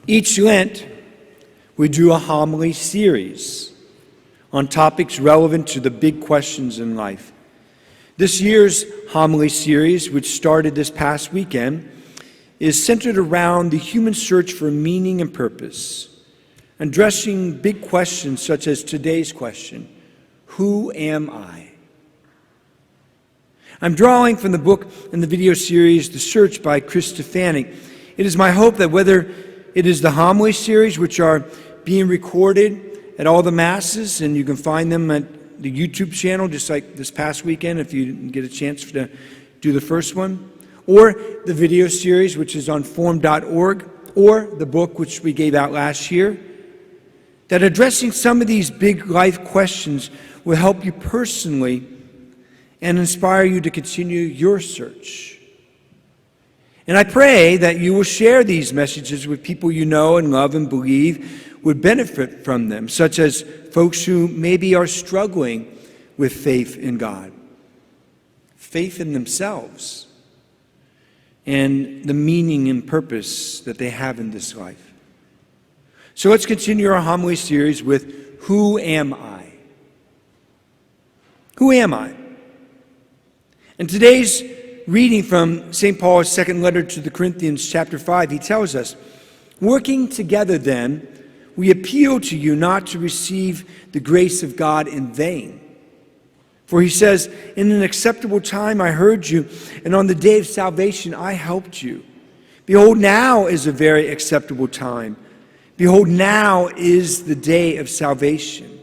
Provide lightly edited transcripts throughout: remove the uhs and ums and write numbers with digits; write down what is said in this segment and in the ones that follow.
Each Lent, we do a homily series on topics relevant to the big questions in life. This year's homily series, which started this past weekend, is centered around the human search for meaning and purpose, addressing big questions such as today's question, who am I? I'm drawing from the book and the video series, The Search by Chris Stefanik. It is my hope that whether it is the homily series, which are being recorded at all the masses, and you can find them at the YouTube channel, just like this past weekend, if you didn't get a chance to do the first one, or the video series, which is on form.org, or the book, which we gave out last year, that addressing some of these big life questions will help you personally and inspire you to continue your search. And I pray that you will share these messages with people you know and love and believe would benefit from them, such as folks who maybe are struggling with faith in God, faith in themselves, and the meaning and purpose that they have in this life. So let's continue our homily series with Who Am I? Who am I? In today's reading from St. Paul's second letter to the Corinthians, chapter 5, he tells us, "Working together then, we appeal to you not to receive the grace of God in vain. For he says, in an acceptable time I heard you, and on the day of salvation I helped you. Behold, now is a very acceptable time. Behold, now is the day of salvation."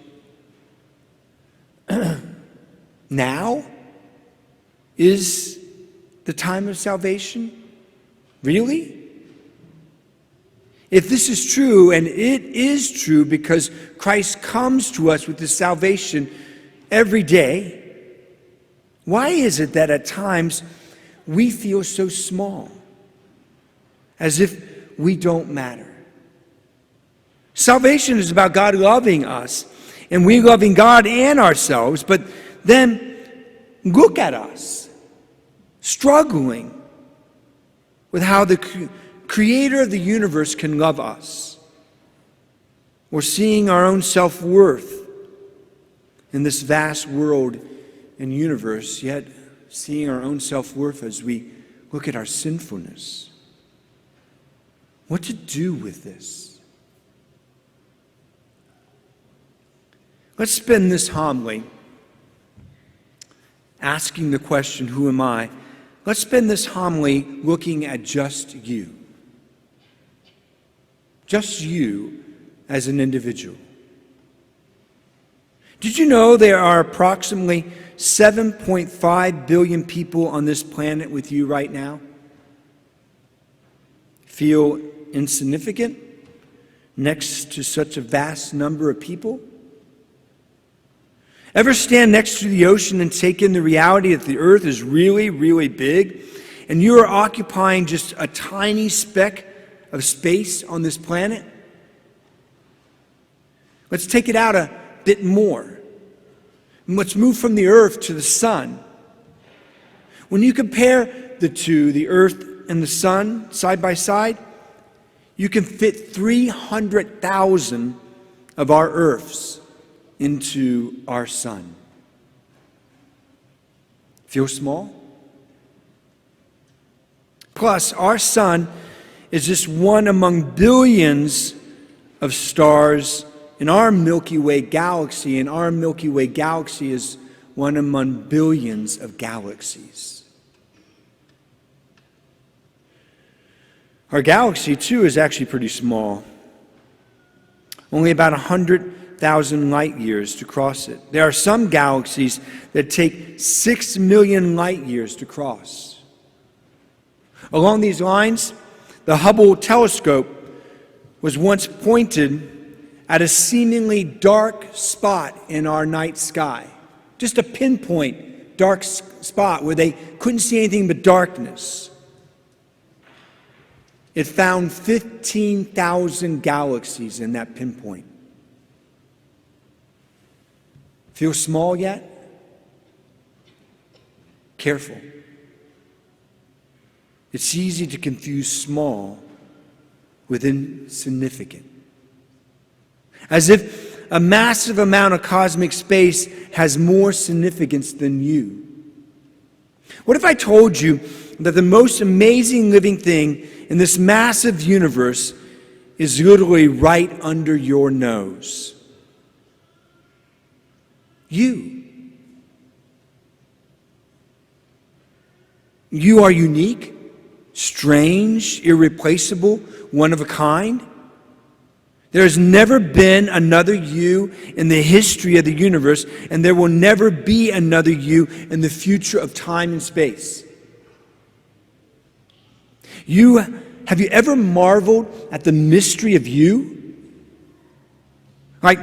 Now is the time of salvation? Really? If this is true, and it is true because Christ comes to us with this salvation every day, why is it that at times we feel so small, as if we don't matter? Salvation is about God loving us, and we loving God and ourselves, but then look at us, struggling with how the Creator of the universe can love us. We're seeing our own self-worth in this vast world and universe, yet seeing our own self-worth as we look at our sinfulness. What to do with this? Let's spend this homily asking the question, who am I? Let's spend this homily looking at just you. Just you as an individual. Did you know there are approximately 7.5 billion people on this planet with you right now? Feel insignificant next to such a vast number of people? Ever stand next to the ocean and take in the reality that the earth is really, really big, and you are occupying just a tiny speck of space on this planet? Let's take it out a bit more. And let's move from the earth to the sun. When you compare the two, the earth and the sun, side by side, you can fit 300,000 of our earths into our sun. Feel small? Plus, our sun is just one among billions of stars in our Milky Way galaxy, and our Milky Way galaxy is one among billions of galaxies. Our galaxy, too, is actually pretty small. Only about 100,000 light years to cross it. There are some galaxies that take 6 million light years to cross. Along these lines, the Hubble telescope was once pointed at a seemingly dark spot in our night sky. Just a pinpoint dark spot where they couldn't see anything but darkness. It found 15,000 galaxies in that pinpoint. Feel small yet? Careful. It's easy to confuse small with insignificant. As if a massive amount of cosmic space has more significance than you. What if I told you that the most amazing living thing in this massive universe is literally right under your nose? You. You are unique, strange, irreplaceable, one of a kind. There has never been another you in the history of the universe, and there will never be another you in the future of time and space. Have you ever marveled at the mystery of you? Like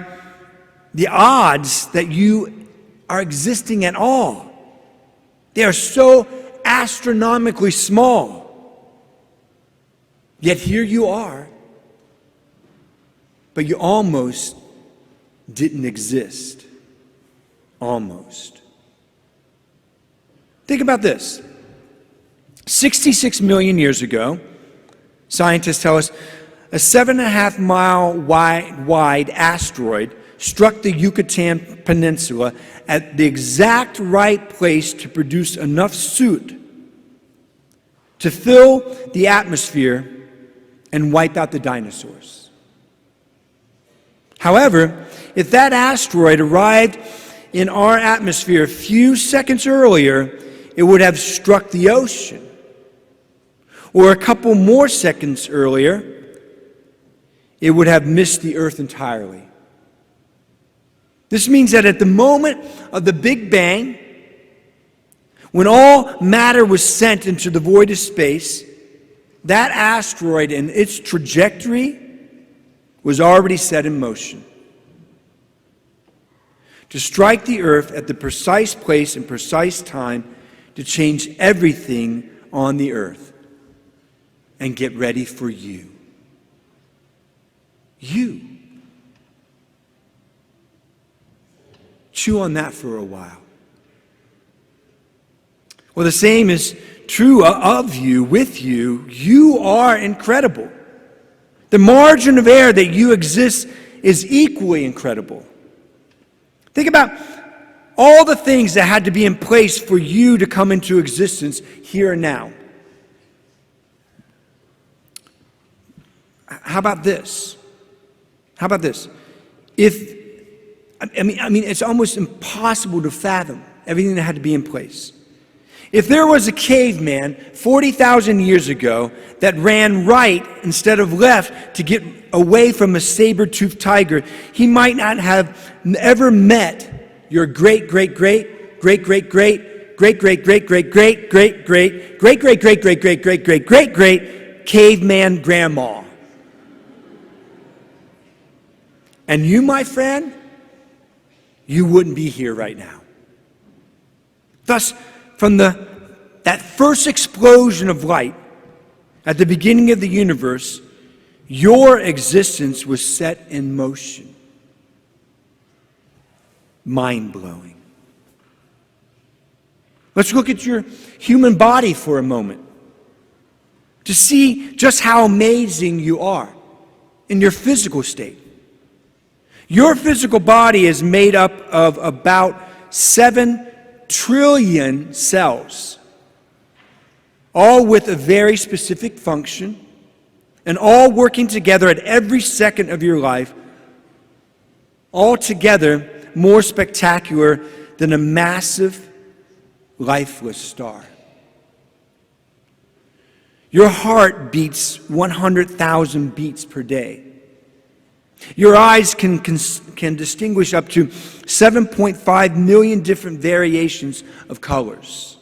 the odds that you are existing at all. They are so astronomically small. Yet here you are. But you almost didn't exist. Almost. Think about this. 66 million years ago, scientists tell us, a 7.5 mile wide asteroid struck the Yucatan Peninsula at the exact right place to produce enough soot to fill the atmosphere and wipe out the dinosaurs. However, if that asteroid arrived in our atmosphere a few seconds earlier, it would have struck the ocean. Or a couple more seconds earlier, it would have missed the earth entirely. This means that at the moment of the Big Bang, when all matter was sent into the void of space, that asteroid and its trajectory was already set in motion to strike the earth at the precise place and precise time to change everything on the earth and get ready for you. You. Chew on that for a while. Well, the same is true of you, with you. You are incredible. The margin of error that you exist is equally incredible. Think about all the things that had to be in place for you to come into existence here and now. How about this? How about this? It's almost impossible to fathom everything that had to be in place. If there was a caveman 40,000 years ago that ran right instead of left to get away from a saber-toothed tiger, he might not have ever met your great-great-great-great-great-great-great-great-great-great-great-great-great-great-great caveman grandma. And you, my friend, you wouldn't be here right now. Thus, from that first explosion of light at the beginning of the universe, your existence was set in motion. Mind-blowing. Let's look at your human body for a moment to see just how amazing you are in your physical state. Your physical body is made up of about 7 trillion cells, all with a very specific function, and all working together at every second of your life, all together more spectacular than a massive, lifeless star. Your heart beats 100,000 beats per day. Your eyes can distinguish up to 7.5 million different variations of colors.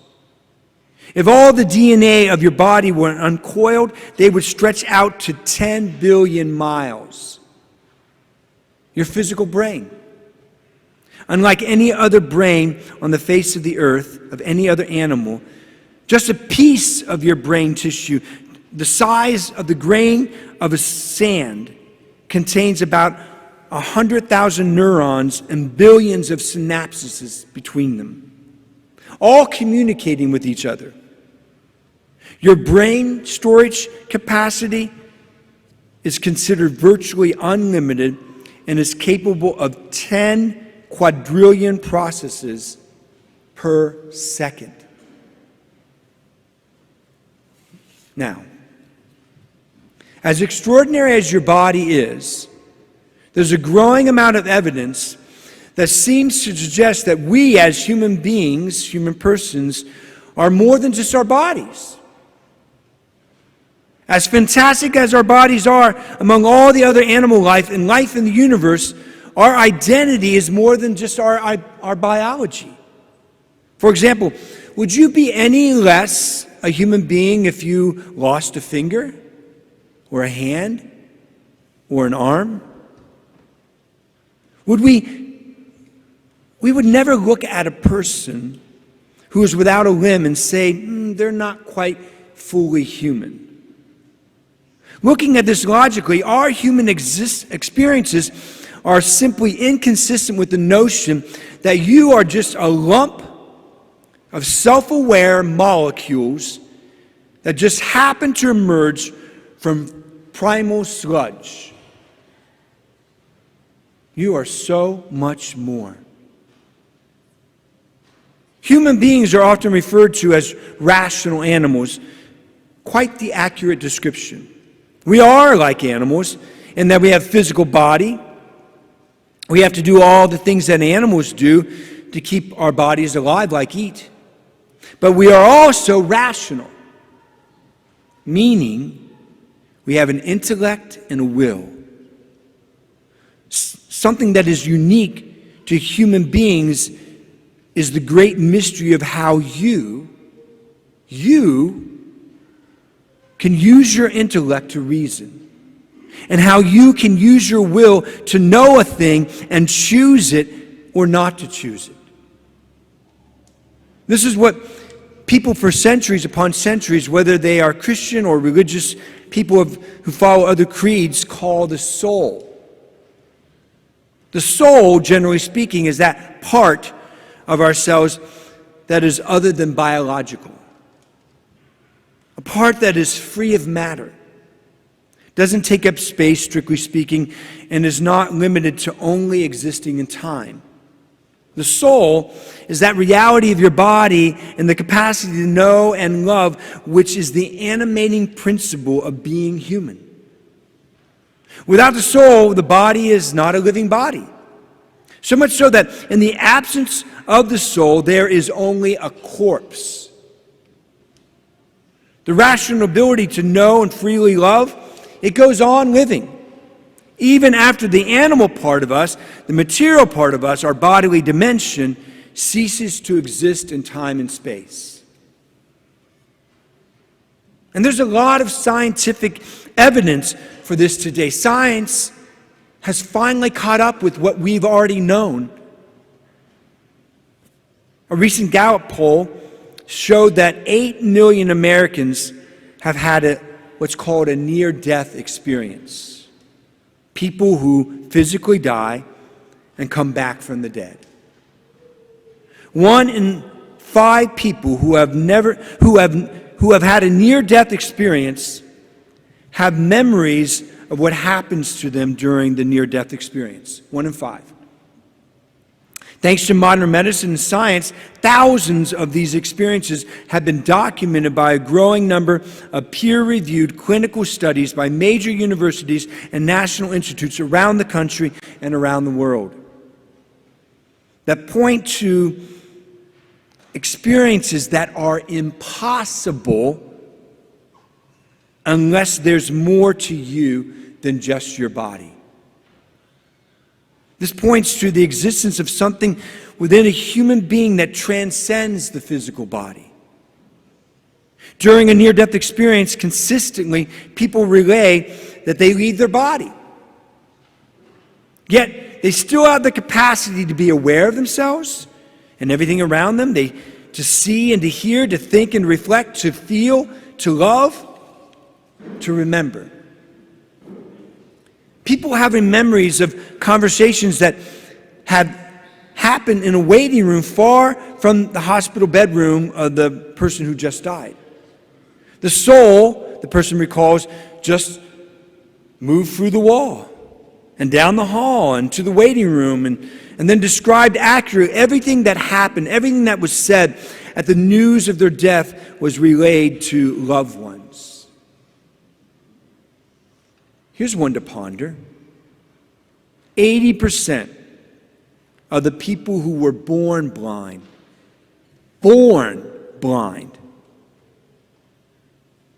If all the DNA of your body were uncoiled, they would stretch out to 10 billion miles. Your physical brain. Unlike any other brain on the face of the earth, of any other animal, just a piece of your brain tissue, the size of the grain of a sand, contains about 100,000 neurons and billions of synapses between them, all communicating with each other. Your brain storage capacity is considered virtually unlimited and is capable of 10 quadrillion processes per second. Now, as extraordinary as your body is, there's a growing amount of evidence that seems to suggest that we as human beings, human persons, are more than just our bodies. As fantastic as our bodies are among all the other animal life and life in the universe, our identity is more than just our biology. For example, would you be any less a human being if you lost a finger or a hand or an arm? We would never look at a person who is without a limb and say, they're not quite fully human. Looking at this logically, our human experiences are simply inconsistent with the notion that you are just a lump of self-aware molecules that just happen to emerge from primal sludge. You are so much more. Human beings are often referred to as rational animals, quite the accurate description. We are like animals in that we have a physical body. We have to do all the things that animals do to keep our bodies alive, like eat. But we are also rational, meaning we have an intellect and a will. Something that is unique to human beings is the great mystery of how you can use your intellect to reason, and how you can use your will to know a thing and choose it or not to choose it. This is what people for centuries upon centuries, whether they are Christian or religious people who follow other creeds, call the soul. The soul, generally speaking, is that part of ourselves that is other than biological. A part that is free of matter, doesn't take up space, strictly speaking, and is not limited to only existing in time. The soul is that reality of your body and the capacity to know and love, which is the animating principle of being human. Without the soul, the body is not a living body. So much so that in the absence of the soul, there is only a corpse. The rational ability to know and freely love, it goes on living. Even after the animal part of us, the material part of us, our bodily dimension, ceases to exist in time and space. And there's a lot of scientific evidence for this today. Science has finally caught up with what we've already known. A recent Gallup poll showed that 8 million Americans have had what's called a near-death experience. People who physically die and come back from the dead. 1 in 5 people who have had a near-death experience have memories of what happens to them during the near-death experience. 1 in 5. Thanks to modern medicine and science, thousands of these experiences have been documented by a growing number of peer-reviewed clinical studies by major universities and national institutes around the country and around the world that point to experiences that are impossible unless there's more to you than just your body. This points to the existence of something within a human being that transcends the physical body. During a near-death experience, consistently, people relay that they leave their body. Yet, they still have the capacity to be aware of themselves and everything around them, to see and to hear, to think and reflect, to feel, to love, to remember. People having memories of conversations that have happened in a waiting room far from the hospital bedroom of the person who just died. The soul, the person recalls, just moved through the wall and down the hall and to the waiting room and then described accurately everything that happened, everything that was said at the news of their death was relayed to loved ones. Here's one to ponder. 80% of the people who were born blind,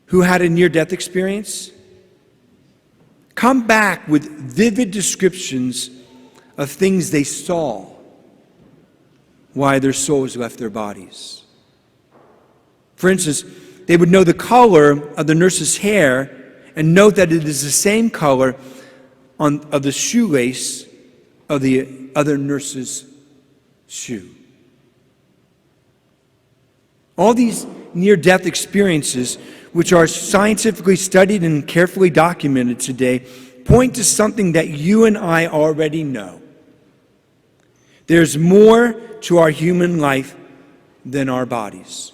who had a near-death experience, come back with vivid descriptions of things they saw why their souls left their bodies. For instance, they would know the color of the nurse's hair and note that it is the same color of the shoelace of the other nurse's shoe. All these near-death experiences, which are scientifically studied and carefully documented today, point to something that you and I already know. There's more to our human life than our bodies.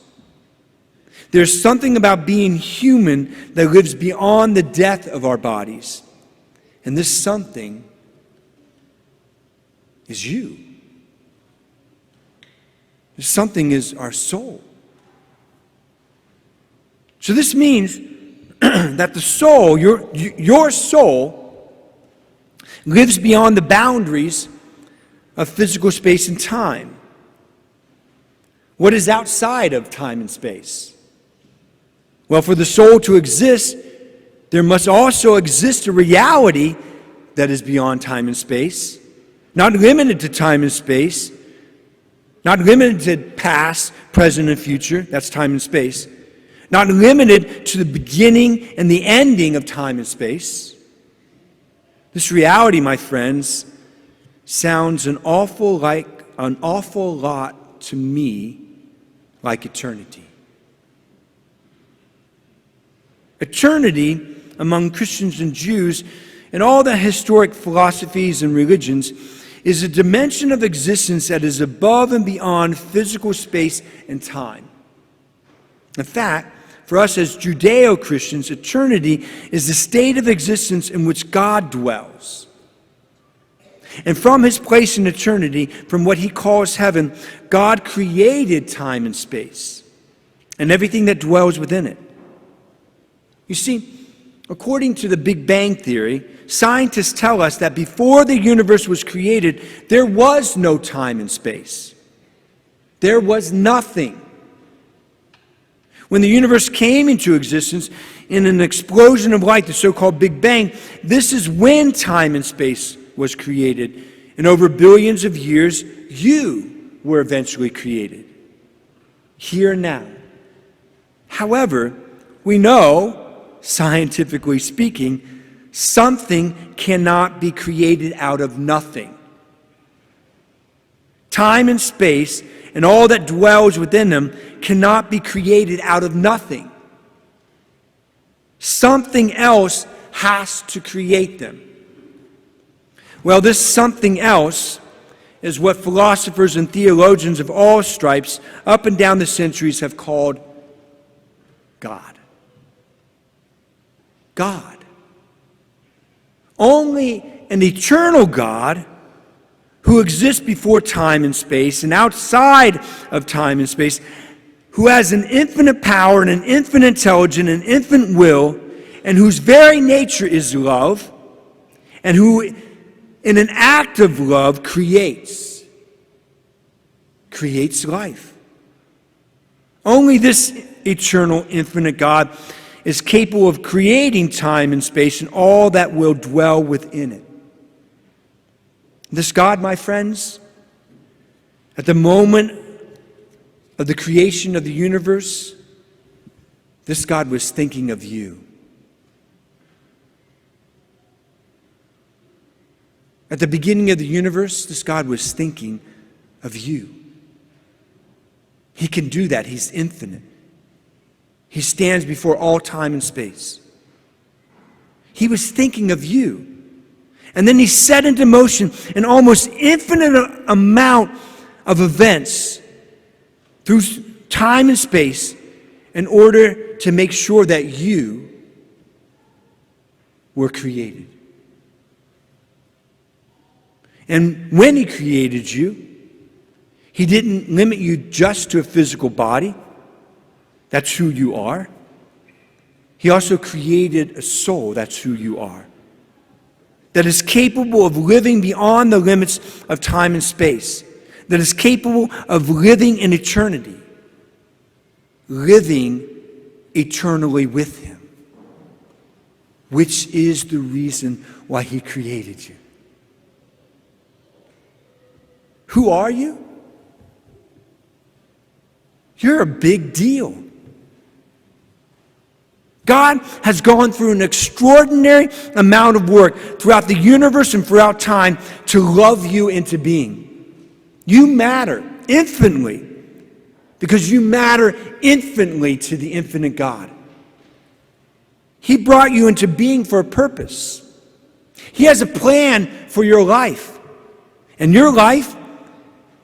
There's something about being human that lives beyond the death of our bodies. And this something is you. This something is our soul. So this means that the soul, your soul, lives beyond the boundaries of physical space and time. What is outside of time and space? Well, for the soul to exist, there must also exist a reality that is beyond time and space, not limited to time and space, not limited to past, present, and future. That's time and space. Not limited to the beginning and the ending of time and space. This reality, my friends, sounds an awful lot to me like eternity. Eternity, among Christians and Jews and all the historic philosophies and religions, is a dimension of existence that is above and beyond physical space and time. In fact, for us as Judeo-Christians, eternity is the state of existence in which God dwells. And from his place in eternity, from what he calls heaven, God created time and space and everything that dwells within it. You see, according to the Big Bang Theory, scientists tell us that before the universe was created, there was no time and space. There was nothing. When the universe came into existence in an explosion of light, the so-called Big Bang, this is when time and space was created. And over billions of years, you were eventually created. Here and now. However, we know, scientifically speaking, something cannot be created out of nothing. Time and space and all that dwells within them cannot be created out of nothing. Something else has to create them. Well, this something else is what philosophers and theologians of all stripes up and down the centuries have called God. God. Only an eternal God who exists before time and space and outside of time and space, who has an infinite power and an infinite intelligence and an infinite will, and whose very nature is love, and who in an act of love creates life. Only this eternal, infinite God is capable of creating time and space and all that will dwell within it. This God, my friends, at the moment of the creation of the universe, this God was thinking of you. At the beginning of the universe, this God was thinking of you. He can do that. He's infinite. He stands before all time and space. He was thinking of you. And then he set into motion an almost infinite amount of events through time and space in order to make sure that you were created. And when he created you, he didn't limit you just to a physical body. That's who you are. He also created a soul. That's who you are. That is capable of living beyond the limits of time and space. That is capable of living in eternity. Living eternally with him. Which is the reason why he created you. Who are you? You're a big deal. God has gone through an extraordinary amount of work throughout the universe and throughout time to love you into being. You matter infinitely because you matter infinitely to the infinite God. He brought you into being for a purpose. He has a plan for your life. And your life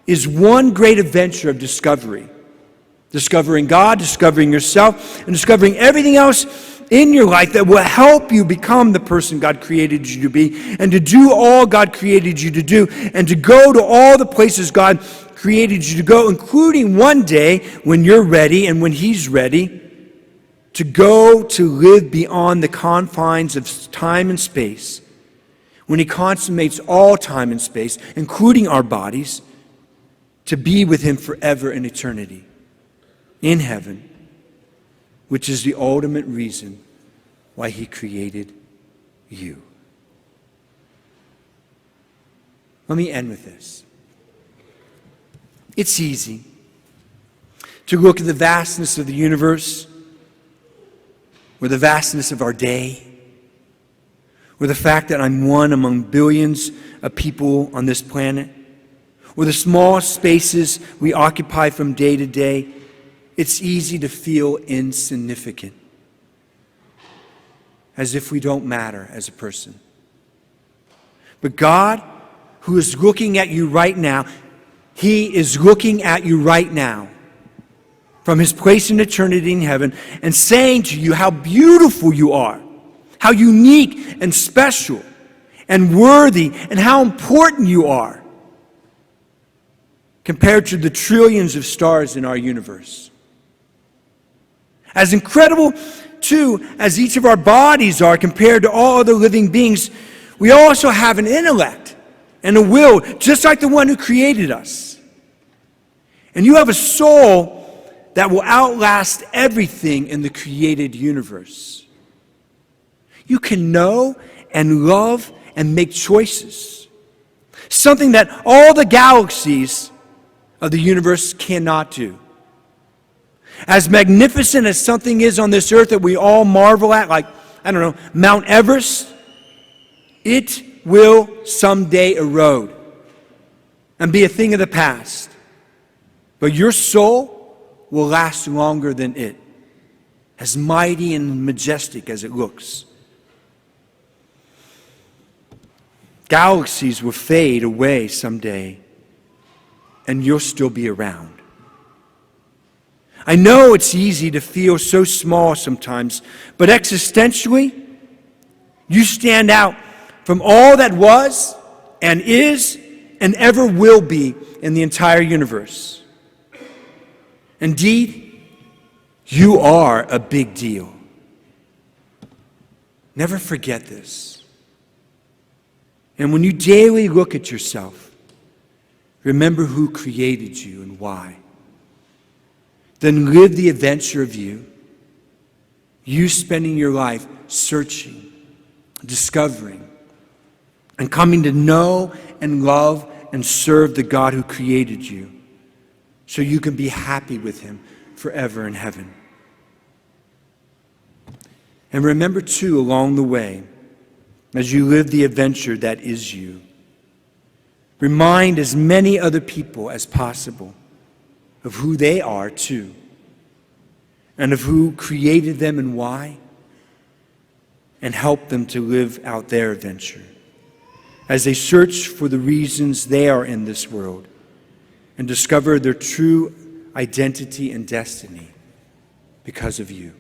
is one great adventure of discovery. Discovering God, discovering yourself, and discovering everything else in your life that will help you become the person God created you to be, and to do all God created you to do, and to go to all the places God created you to go, including one day when you're ready and when He's ready, to go to live beyond the confines of time and space, when He consummates all time and space, including our bodies, to be with Him forever in eternity, in heaven, which is the ultimate reason why He created you. Let me end with this. It's easy to look at the vastness of the universe, or the vastness of our day, or the fact that I'm one among billions of people on this planet, or the small spaces we occupy from day to day. It's easy to feel insignificant, as if we don't matter as a person. But God, who is looking at you right now, He is looking at you right now from His place in eternity in heaven and saying to you how beautiful you are, how unique and special and worthy, and how important you are compared to the trillions of stars in our universe. As incredible, too, as each of our bodies are compared to all other living beings, we also have an intellect and a will, just like the one who created us. And you have a soul that will outlast everything in the created universe. You can know and love and make choices, something that all the galaxies of the universe cannot do. As magnificent as something is on this earth that we all marvel at, like, I don't know, Mount Everest, it will someday erode and be a thing of the past. But your soul will last longer than it, as mighty and majestic as it looks. Galaxies will fade away someday, and you'll still be around. I know it's easy to feel so small sometimes, but existentially, you stand out from all that was and is and ever will be in the entire universe. Indeed, you are a big deal. Never forget this. And when you daily look at yourself, remember who created you and why. Then live the adventure of you spending your life searching, discovering, and coming to know and love and serve the God who created you, so you can be happy with Him forever in heaven. And remember, too, along the way, as you live the adventure that is you, remind as many other people as possible of who they are too, and of who created them and why, and help them to live out their adventure as they search for the reasons they are in this world and discover their true identity and destiny because of you.